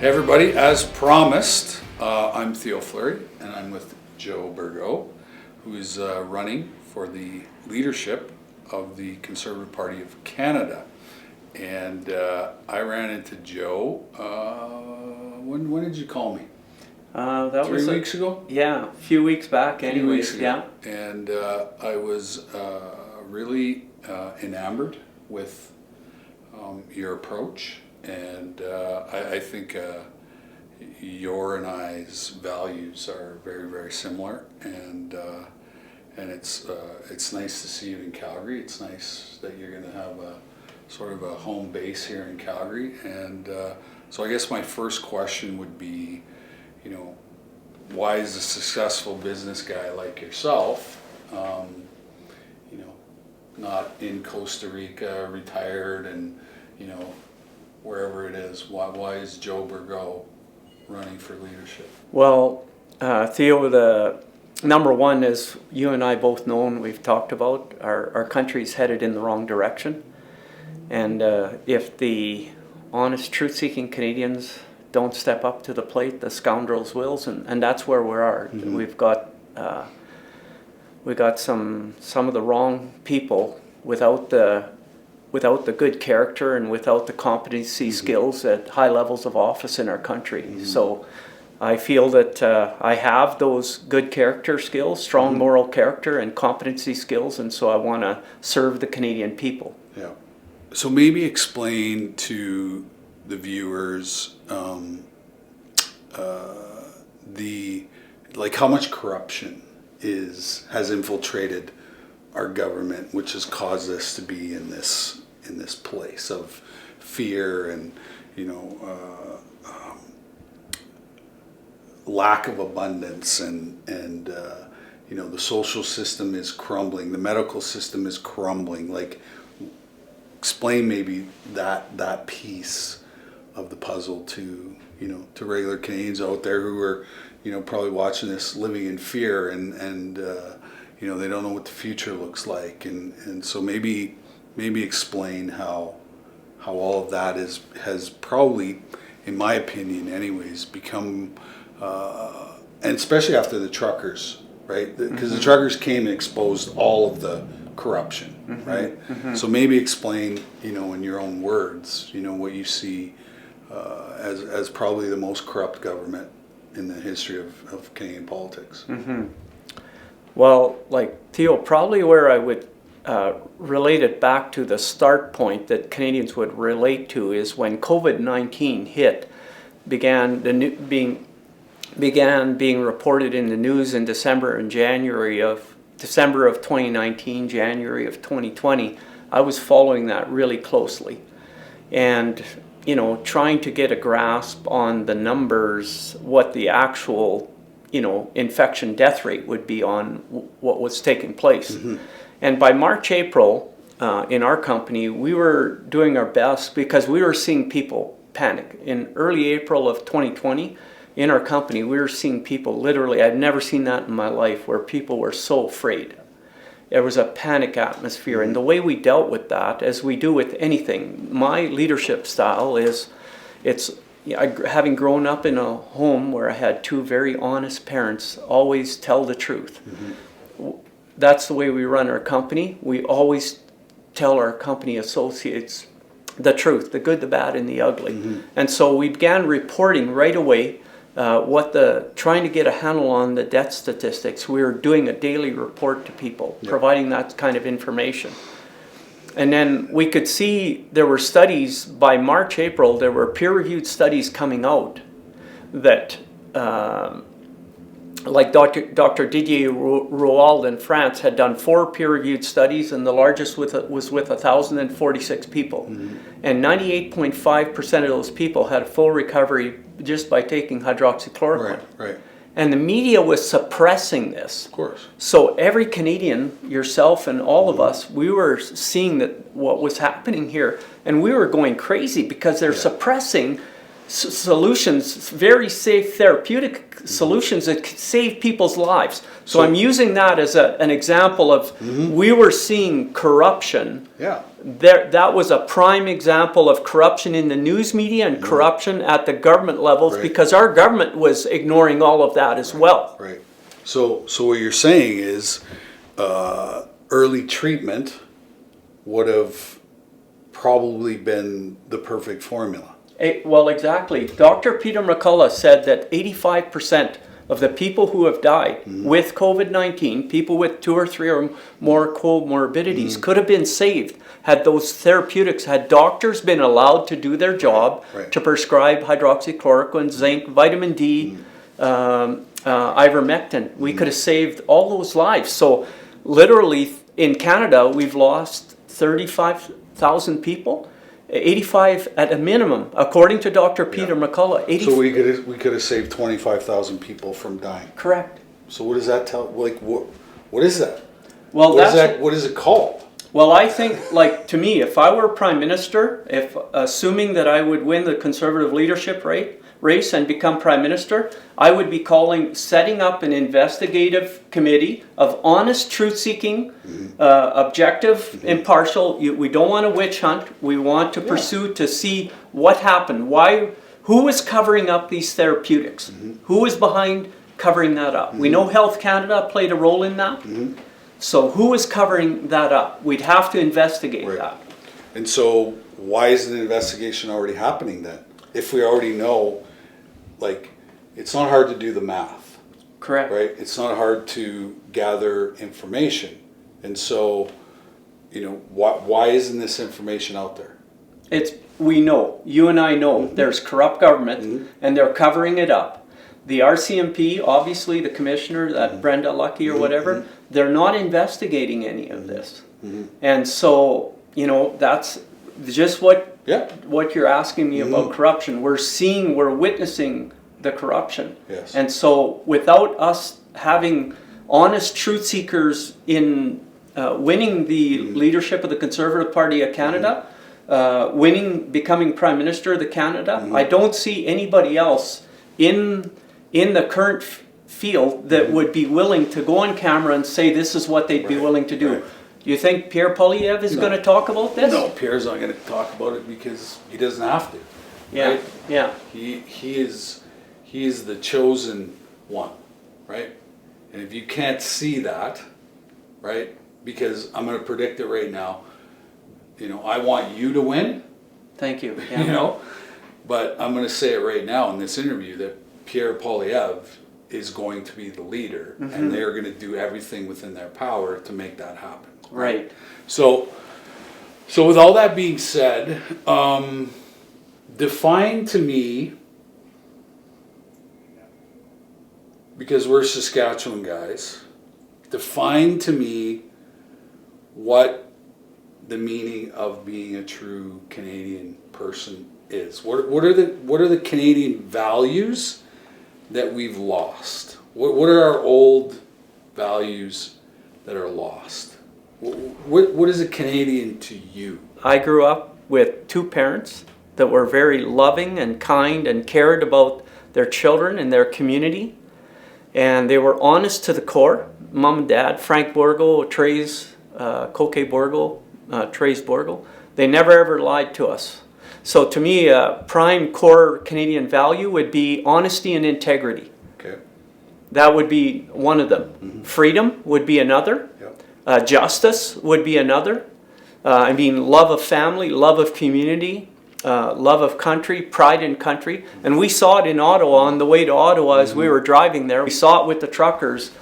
Hey everybody, as promised, I'm Theo Fleury and I'm with Joe Bourgault, who is running for the leadership of the Conservative Party of Canada. And I ran into Joe, when did you call me? That 3 was weeks ago? Yeah, a few weeks back anyways, yeah. And I was really enamored with your approach. And I think your and I's values are very, very similar, and it's nice to see you in Calgary. It's nice that you're going to have a sort of a home base here in Calgary, and so I guess my first question would be, you know, why is a successful business guy like yourself, you know, not in Costa Rica, retired, and you know, wherever it is, why is Joe Bourgault running for leadership? Well, Theo, the number one is you and I both know, and we've talked about, our country's headed in the wrong direction. And if the honest, truth-seeking Canadians don't step up to the plate, the scoundrels will, and that's where we are. Mm-hmm. We've got some of the wrong people without the good character and without the competency mm-hmm. skills at high levels of office in our country. Mm-hmm. So I feel that I have those good character skills, strong mm-hmm. moral character and competency skills, and so I want to serve the Canadian people. Yeah. So maybe explain to the viewers how much corruption has infiltrated our government, which has caused us to be in this place of fear and, you know, lack of abundance, and you know, the social system is crumbling, the medical system is crumbling. Like, explain maybe that piece of the puzzle to, you know, to regular Canadians out there who are, you know, probably watching this living in fear, and you know, they don't know what the future looks like, and so maybe explain how all of that has probably, in my opinion anyways, become, and especially after the truckers, right? Because mm-hmm. the truckers came and exposed all of the corruption, mm-hmm. right? Mm-hmm. So maybe explain, you know, in your own words, you know, what you see as probably the most corrupt government in the history of Canadian politics. Mm-hmm. Well, like Theo, probably where I would relate it back to the start point that Canadians would relate to is when COVID-19 hit, began being reported in the news in December of 2019, January of 2020. I was following that really closely, and you know, trying to get a grasp on the numbers, what the actual, you know, infection death rate would be on what was taking place. Mm-hmm. And by March, April, in our company, we were doing our best because we were seeing people panic. In early April of 2020, in our company, we were seeing people literally, I'd never seen that in my life, where people were so afraid. There was a panic atmosphere. Mm-hmm. And the way we dealt with that, as we do with anything, my leadership style is, having grown up in a home where I had two very honest parents, always tell the truth. Mm-hmm. That's the way we run our company. We always tell our company associates the truth, the good, the bad, and the ugly. Mm-hmm. And so we began reporting right away trying to get a handle on the death statistics. We were doing a daily report to people, yep. providing that kind of information. And then we could see there were studies by March, April, there were peer-reviewed studies coming out that, like Dr. Didier Rouault in France had done 4 peer-reviewed studies, and the largest was with 1,046 people. Mm-hmm. And 98.5% of those people had a full recovery just by taking hydroxychloroquine. Right. And the media was suppressing this. Of course. So every Canadian, yourself and all of us, we were seeing that what was happening here, and we were going crazy because they're suppressing solutions, very safe therapeutic solutions that could save people's lives. So I'm using that as an example of we were seeing corruption. Yeah. That was a prime example of corruption in the news media and corruption at the government levels, because our government was ignoring all of that as well. Right. So what you're saying is early treatment would have probably been the perfect formula. Well, exactly. Dr. Peter McCullough said that 85% of the people who have died with COVID-19, people with 2 or 3 or more comorbidities, could have been saved had those therapeutics, had doctors been allowed to do their job, to prescribe hydroxychloroquine, zinc, vitamin D, ivermectin. We could have saved all those lives. So literally in Canada, we've lost 35,000 people. 85 at a minimum, according to Dr. Peter McCullough. So we could have saved 25,000 people from dying. Correct. So what does that tell? Like what is that? Well, what is it called? Well, I think, like, to me, if I were Prime Minister, if assuming that I would win the Conservative leadership race and become Prime Minister, I would be setting up an investigative committee of honest, truth-seeking, objective, impartial. We don't want a witch hunt. We want to pursue to see what happened. Who was covering up these therapeutics? Who was behind covering that up? We know Health Canada played a role in that. So who is covering that up? We'd have to investigate that. And so why isn't an investigation already happening then? If we already know, like, it's not hard to do the math. Correct. Right? It's not hard to gather information. And so, why isn't this information out there? We know, you and I know, there's corrupt government and they're covering it up. The RCMP, obviously the commissioner, that Brenda Lucky or whatever, they're not investigating any of this. And so, that's just what you're asking me about corruption. We're witnessing the corruption. Yes. And so without us having honest truth seekers in winning the leadership of the Conservative Party of Canada, becoming Prime Minister of Canada, I don't see anybody else in the current field that would be willing to go on camera and say this is what they'd be willing to do. Do you think Pierre Poilievre is going to talk about this? No, Pierre's not going to talk about it because he doesn't have to. Yeah, right? yeah. He is the chosen one, right? And if you can't see that, right? Because I'm going to predict it right now. I want you to win. Thank you. Yeah. But I'm going to say it right now in this interview that Pierre Poilievre is going to be the leader, and they're going to do everything within their power to make that happen. Right. So with all that being said, define to me, because we're Saskatchewan guys, define to me what the meaning of being a true Canadian person is. What are the Canadian values that we've lost? What are our old values that are lost? What is a Canadian to you? I grew up with 2 parents that were very loving and kind and cared about their children and their community. And they were honest to the core. Mom and Dad, Frank Bourgault, Trace Bourgault, Trace Bourgault, they never ever lied to us. So to me, a prime core Canadian value would be honesty and integrity. Okay. That would be one of them. Freedom would be another. Yep. Justice would be another. Love of family, love of community, love of country, pride in country. And we saw it in Ottawa, on the way to Ottawa as we were driving there. We saw it with the truckers.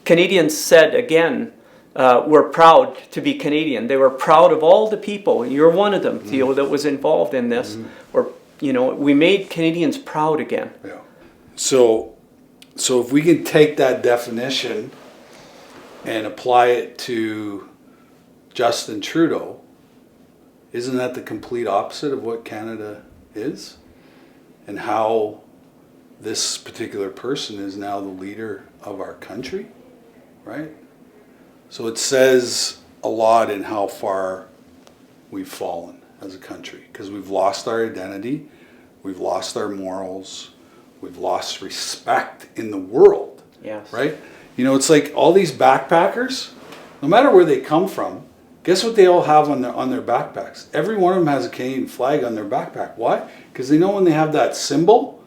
Canadians said again, we're proud to be Canadian. They were proud of all the people, and you're one of them, Theo, that was involved in this. We made Canadians proud again. Yeah. So if we can take that definition and apply it to Justin Trudeau, isn't that the complete opposite of what Canada is? And how this particular person is now the leader of our country, right? So it says a lot in how far we've fallen as a country, because we've lost our identity, we've lost our morals, we've lost respect in the world. Yes. Right? You know, it's like all these backpackers, no matter where they come from, guess what they all have on their backpacks? Every one of them has a Canadian flag on their backpack. Why? Because they know when they have that symbol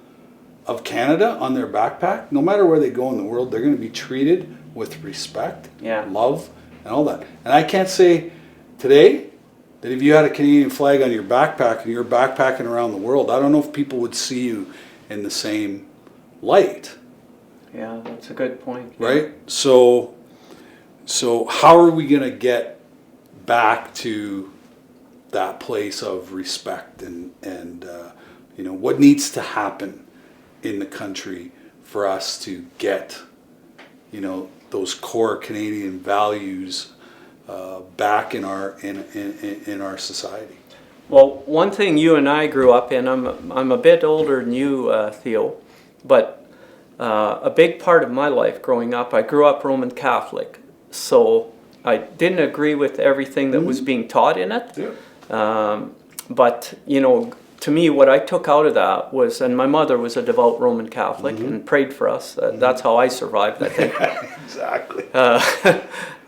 of Canada on their backpack, no matter where they go in the world, they're going to be treated with respect, love, and all that. And I can't say today that if you had a Canadian flag on your backpack and you're backpacking around the world, I don't know if people would see you in the same light. Yeah, that's a good point. Right? So how are we going to get back to that place of respect and you know, what needs to happen in the country for us to get, you know, those core Canadian values back in our society? Well, one thing you and I grew up in, I'm a bit older than you, Theo, but a big part of my life growing up, I grew up Roman Catholic, so I didn't agree with everything that was being taught in it. Yeah. But, you know, to me, what I took out of that was, and my mother was a devout Roman Catholic and prayed for us. That's how I survived, I think. Exactly.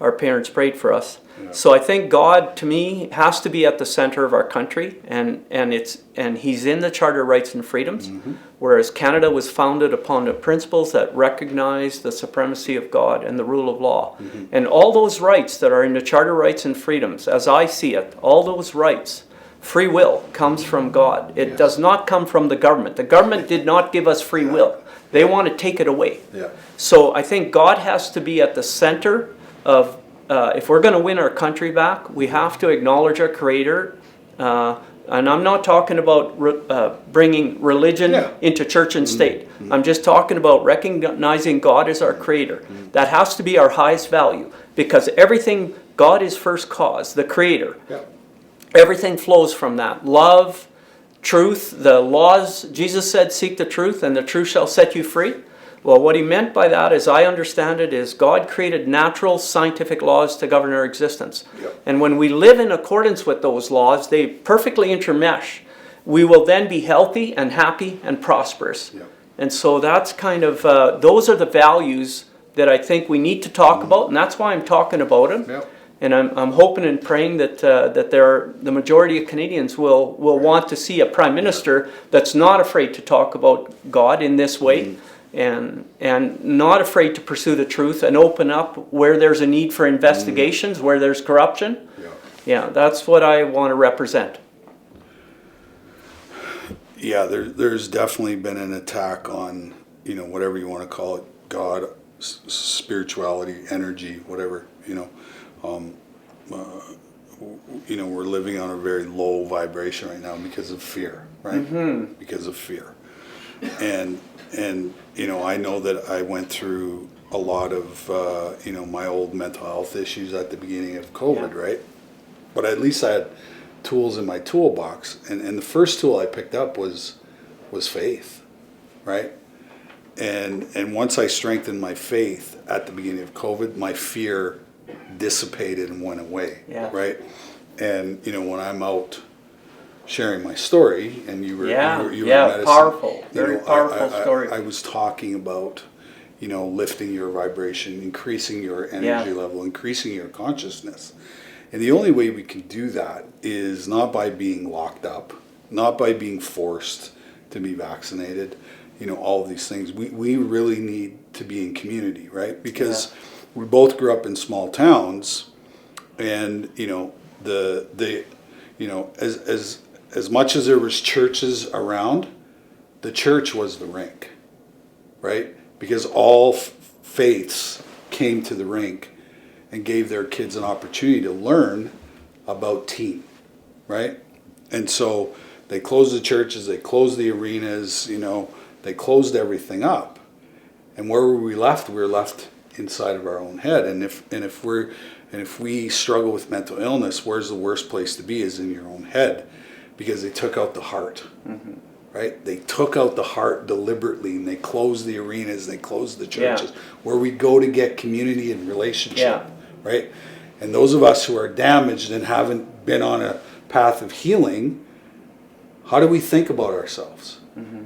Our parents prayed for us. Yeah. So I think God, to me, has to be at the center of our country, and He's in the Charter of Rights and Freedoms, whereas Canada was founded upon the principles that recognize the supremacy of God and the rule of law. And all those rights that are in the Charter of Rights and Freedoms, as I see it, all those rights, free will comes from God. It does not come from the government. The government did not give us free will. They want to take it away. Yeah. So I think God has to be at the center of, if we're going to win our country back, we have to acknowledge our Creator. And I'm not talking about bringing religion into church and state. I'm just talking about recognizing God as our Creator. That has to be our highest value, because everything, God is first cause, the Creator. Yeah. Everything flows from that. Love, truth, the laws. Jesus said, seek the truth and the truth shall set you free. Well, what he meant by that, as I understand it, is God created natural scientific laws to govern our existence. Yep. And when we live in accordance with those laws, they perfectly intermesh. We will then be healthy and happy and prosperous. Yep. And so that's kind of, those are the values that I think we need to talk about, and that's why I'm talking about them. Yep. And I'm hoping and praying that the majority of Canadians will want to see a Prime Minister that's not afraid to talk about God in this way, and not afraid to pursue the truth and open up where there's a need for investigations, where there's corruption. Yeah, that's what I want to represent. Yeah, there's definitely been an attack on, you know, whatever you want to call it, God, spirituality, energy, whatever, you know. You know, we're living on a very low vibration right now because of fear, right? Because of fear. And you know, I know that I went through a lot of, you know, my old mental health issues at the beginning of COVID, right? But at least I had tools in my toolbox. And the first tool I picked up was faith, right? And once I strengthened my faith at the beginning of COVID, my fear dissipated and went away, right? And you know, when I'm out sharing my story, and you were in medicine, powerful, very powerful story. I was talking about, you know, lifting your vibration, increasing your energy level, increasing your consciousness, and the only way we can do that is not by being locked up, not by being forced to be vaccinated, you know, all of these things. We really need to be in community, right? Because we both grew up in small towns, and you know, the you know, as much as there was churches around, the church was the rink, right? Because all faiths came to the rink and gave their kids an opportunity to learn about team, right? And so they closed the churches, they closed the arenas, you know, they closed everything up. And where were we left? We were left inside of our own head. And if we struggle with mental illness, where's the worst place to be? Is in your own head, because they took out the heart, right? They took out the heart deliberately, and they closed the arenas, they closed the churches, where we go to get community and relationship, right? And those of us who are damaged and haven't been on a path of healing, how do we think about ourselves?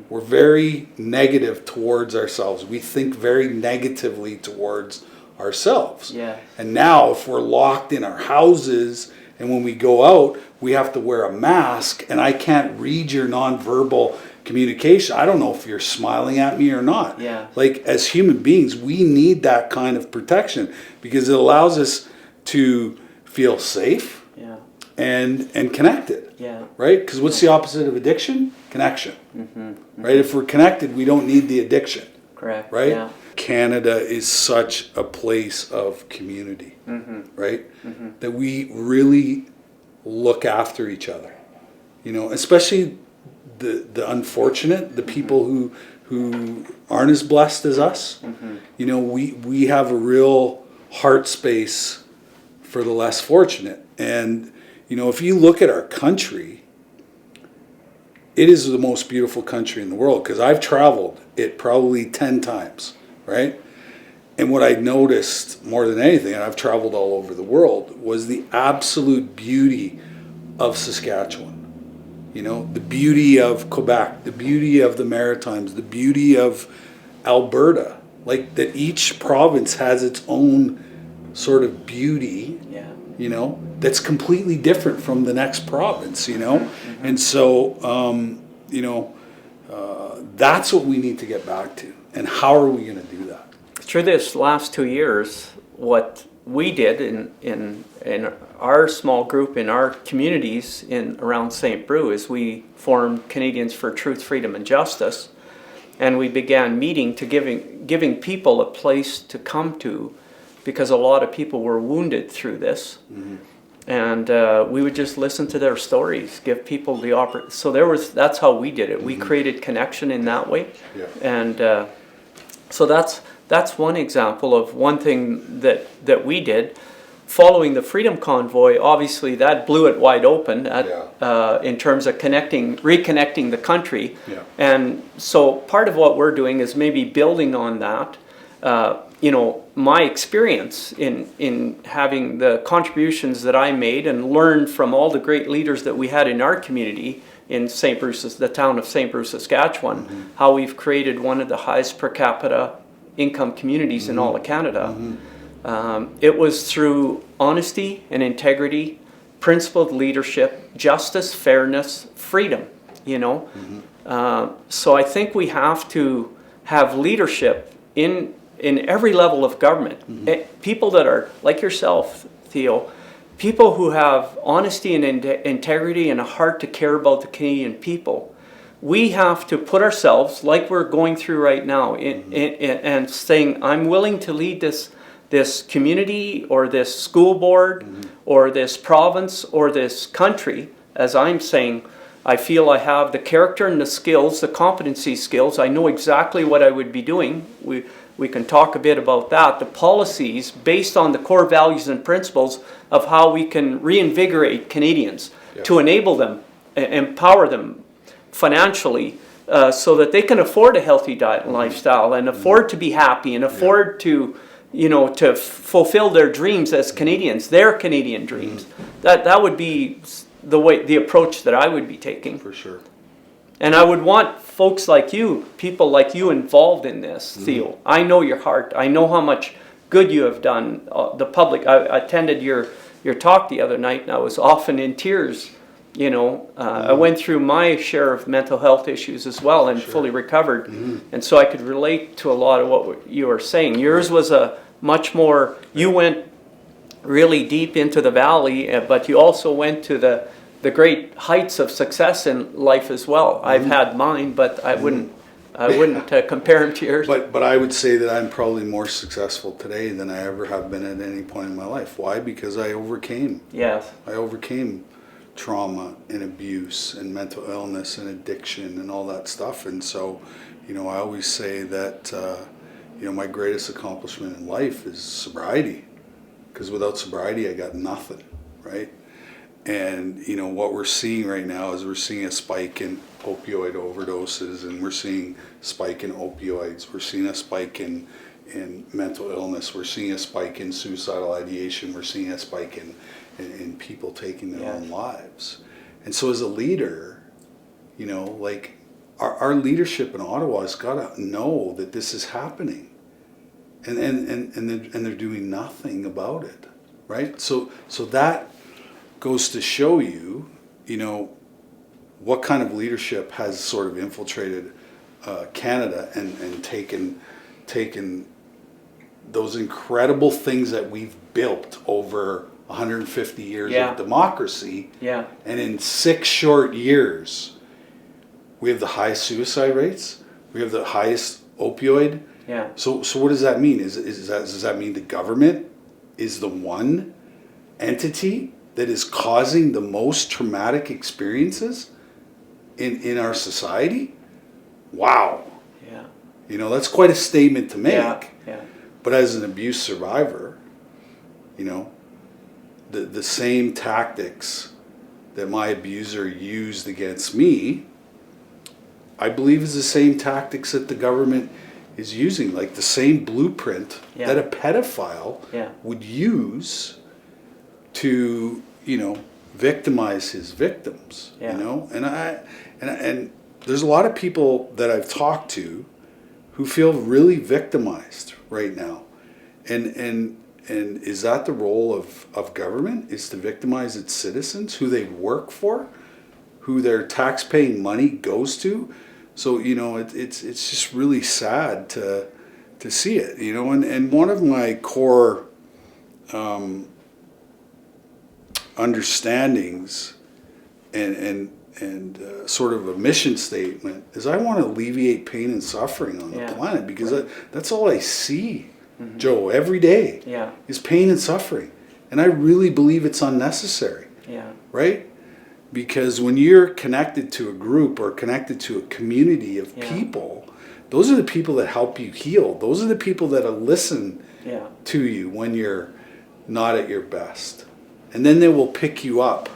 We're very negative towards ourselves. We think very negatively towards ourselves. Yeah. And now if we're locked in our houses and when we go out, we have to wear a mask and I can't read your nonverbal communication. I don't know if you're smiling at me or not. Yeah. Like as human beings, we need that kind of protection because it allows us to feel safe Yeah. and connected. Yeah. Right? Because what's the opposite of addiction? Connection. Right? If we're connected, we don't need the addiction. Correct. Right? Yeah. Canada is such a place of community, right? That we really look after each other. You know, especially the unfortunate, the people who aren't as blessed as us. You know, we have a real heart space for the less fortunate. And, you know, if you look at our country, it is the most beautiful country in the world because I've traveled it probably 10 times, right? And what I noticed more than anything, and I've traveled all over the world, was the absolute beauty of Saskatchewan. You know, the beauty of Quebec, the beauty of the Maritimes, the beauty of Alberta. Like that each province has its own sort of beauty. Yeah. You know, that's completely different from the next province, you know? And so, you know, that's what we need to get back to. And how are we going to do that? Through this last 2 years, what we did in our small group, in our communities in around St. Brew, is we formed Canadians for Truth, Freedom and Justice. And we began meeting to giving people a place to come to, because a lot of people were wounded through this. And we would just listen to their stories, give people the opportunity. So that's how we did it. We created connection in that way. Yeah. And so that's one example of one thing that we did. Following the Freedom Convoy, obviously that blew it wide open in terms of reconnecting the country. Yeah. And so part of what we're doing is maybe building on that. You know, my experience in having the contributions that I made and learned from all the great leaders that we had in our community in St. Bruce, the town of St. Bruce, Saskatchewan, how we've created one of the highest per capita income communities in all of Canada. It was through honesty and integrity, principled leadership, justice, fairness, freedom, you know. So I think we have to have leadership in every level of government. People that are like yourself, Theo, people who have honesty and integrity and a heart to care about the Canadian people. We have to put ourselves, like we're going through right now, and saying, I'm willing to lead this community or this school board or this province or this country, as I'm saying, I feel I have the character and the skills, the competency skills. I know exactly what I would be doing. We can talk a bit about that. The policies based on the core values and principles of how we can reinvigorate Canadians to enable them, empower them financially so that they can afford a healthy diet and lifestyle and afford to be happy and afford to, you know, to fulfill their dreams as Canadians, their Canadian dreams. That would be the approach that I would be taking. For sure. And I would want folks like you, people like you involved in this, Theo. I know your heart. I know how much good you have done. The public, I attended your talk the other night and I was often in tears. You know, I went through my share of mental health issues as well and fully recovered. And so I could relate to a lot of what you were saying. Yours was a much more, you went really deep into the valley, but you also went to the great heights of success in life as well. I've had mine, but I wouldn't compare them to yours. But I would say that I'm probably more successful today than I ever have been at any point in my life. Why? Because I overcame. Yes. I overcame trauma and abuse and mental illness and addiction and all that stuff. And so, you know, I always say that, you know, my greatest accomplishment in life is sobriety. Because without sobriety, I got nothing, right? And, you know, what we're seeing right now is we're seeing a spike in opioid overdoses and we're seeing a spike in opioids. We're seeing a spike in mental illness. We're seeing a spike in suicidal ideation. We're seeing a spike in people taking their own lives. And so as a leader, You know, like our leadership in Ottawa has got to know that this is happening, and they're doing nothing about it, right? So that goes to show you, you know, what kind of leadership has sort of infiltrated Canada and taken those incredible things that we've built over 150 years of democracy, and in 6 short years, we have the highest suicide rates. We have the highest opioid. So what does that mean? Does that mean the government is the one entity that is causing the most traumatic experiences in our society? Wow. You know, that's quite a statement to make. But as an abuse survivor, you know, the same tactics that my abuser used against me, I believe is the same tactics that the government is using, like the same blueprint that a pedophile would use to, you know, victimize his victims. You know, and there's a lot of people that I've talked to who feel really victimized right now, and is that the role of government, is to victimize its citizens, who they work for, who their tax-paying money goes to? So, you know, it's just really sad to see it, you know, and one of my core understandings and sort of a mission statement is I want to alleviate pain and suffering on the planet, because that's all I see, Joe, every day is pain and suffering, and I really believe it's unnecessary, right? Because when you're connected to a group or connected to a community of people, those are the people that help you heal. Those are the people that listen to you when you're not at your best. And then they will pick you up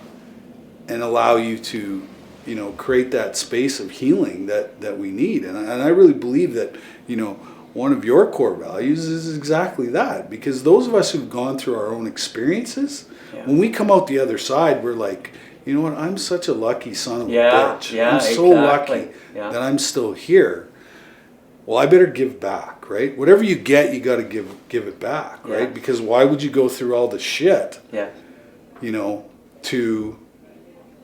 and allow you to, you know, create that space of healing that we need. And I really believe that, you know, one of your core values is exactly that. Because those of us who've gone through our own experiences, when we come out the other side, we're like, you know what, I'm such a lucky son of a bitch. I'm so lucky that I'm still here. Well, I better give back, right? Whatever you get, you got to give it back, right? Because why would you go through all the shit, you know, to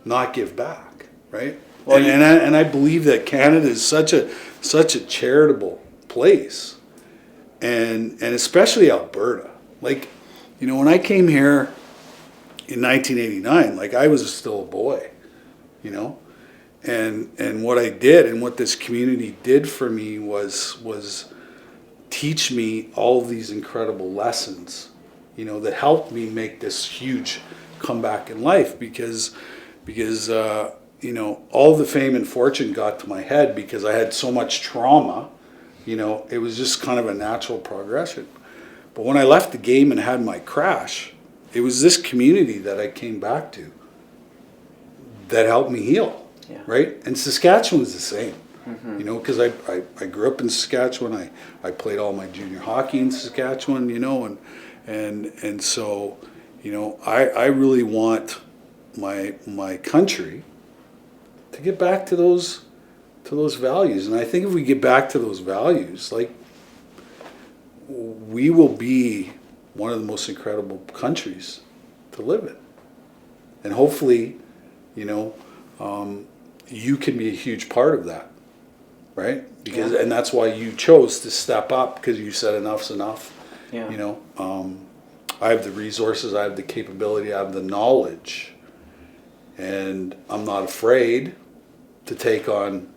not give back, right? Well, and I believe that Canada is such a charitable place, and especially Alberta. Like, you know, when I came here in 1989, like, I was still a boy, you know, and what I did and what this community did for me was teach me all these incredible lessons, you know, that helped me make this huge comeback in life, because you know, all the fame and fortune got to my head because I had so much trauma. You know, it was just kind of a natural progression. But when I left the game and had my crash, it was this community that I came back to that helped me heal, right? And Saskatchewan was the same, you know, because I grew up in Saskatchewan. I played all my junior hockey in Saskatchewan, you know, and so, you know, I really want my country to get back to those values. And I think if we get back to those values, like, we will be one of the most incredible countries to live in. And hopefully, you know, you can be a huge part of that, right? Because and that's why you chose to step up, because you said enough's enough. You know, I have the resources, I have the capability, I have the knowledge, and I'm not afraid to take on,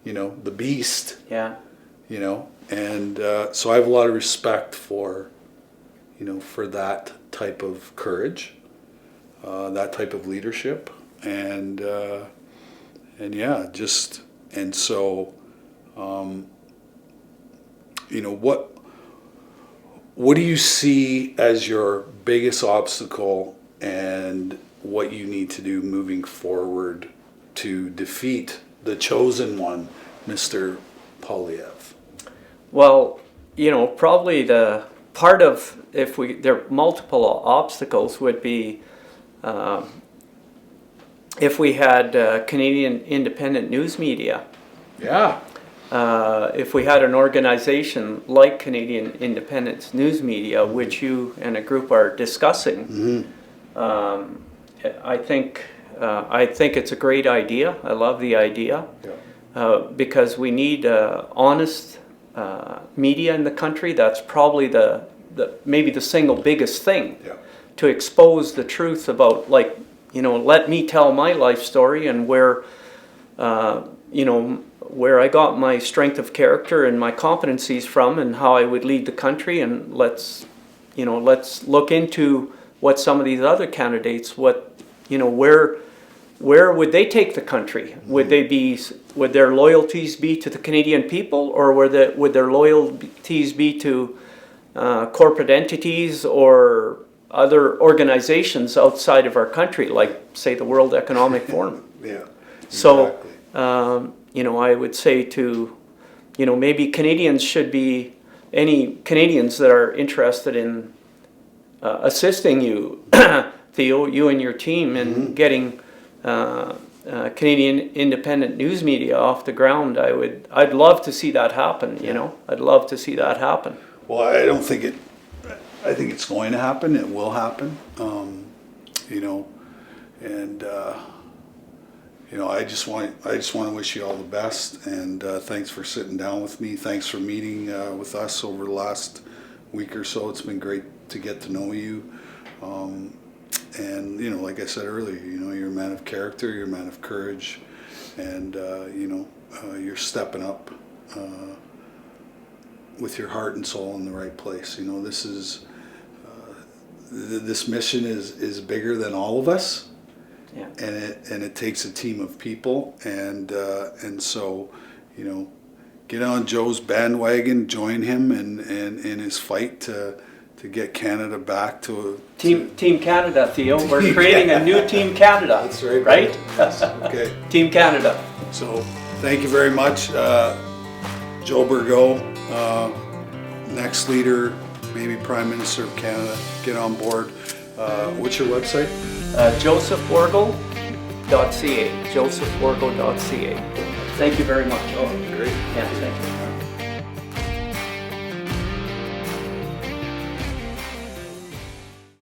you know, the beast. You know, and so I have a lot of respect for, you know, for that type of courage, that type of leadership, and yeah, just, and so, you know, what do you see as your biggest obstacle, and what you need to do moving forward to defeat the chosen one, Mr. Poilievre? Well, you know, probably the part of, there are multiple obstacles, would be if we had Canadian independent news media. Yeah. If we had an organization like Canadian Independence News Media, which you and a group are discussing, I think it's a great idea. I love the idea, because we need honest media in the country. That's probably maybe the single biggest thing, to expose the truth about, like, let me tell my life story and where where I got my strength of character and my competencies from, and how I would lead the country. And let's look into what some of these other candidates, where would they take the country? Would their loyalties be to the Canadian people, or would their loyalties be to corporate entities or other organizations outside of our country, like, say, the World Economic Forum? Yeah. So, I would say to, maybe Canadians should be, any Canadians that are interested in assisting you, Theo, you and your team, in getting Canadian independent news media off the ground. I'd love to see that happen, I'd love to see that happen. Well, I think it's going to happen. It will happen. I just want to wish you all the best, and thanks for sitting down with me. Thanks for meeting with us over the last week or so. It's been great to get to know you. And like I said earlier, you're a man of character, you're a man of courage, and you're stepping up with your heart and soul in the right place. This mission is bigger than all of us. Yeah. And it takes a team of people, and so get on Joe's bandwagon, join him in his fight to get Canada back to Team Canada, Theo. We're creating a new Team Canada. That's right. Right? Yes. Okay. Team Canada. So thank you very much, Joe Bourgault, next leader, maybe Prime Minister of Canada. Get on board. What's your website? josephbourgault.ca. josephbourgault.ca. Thank you very much. Oh, great. Yeah, thank you.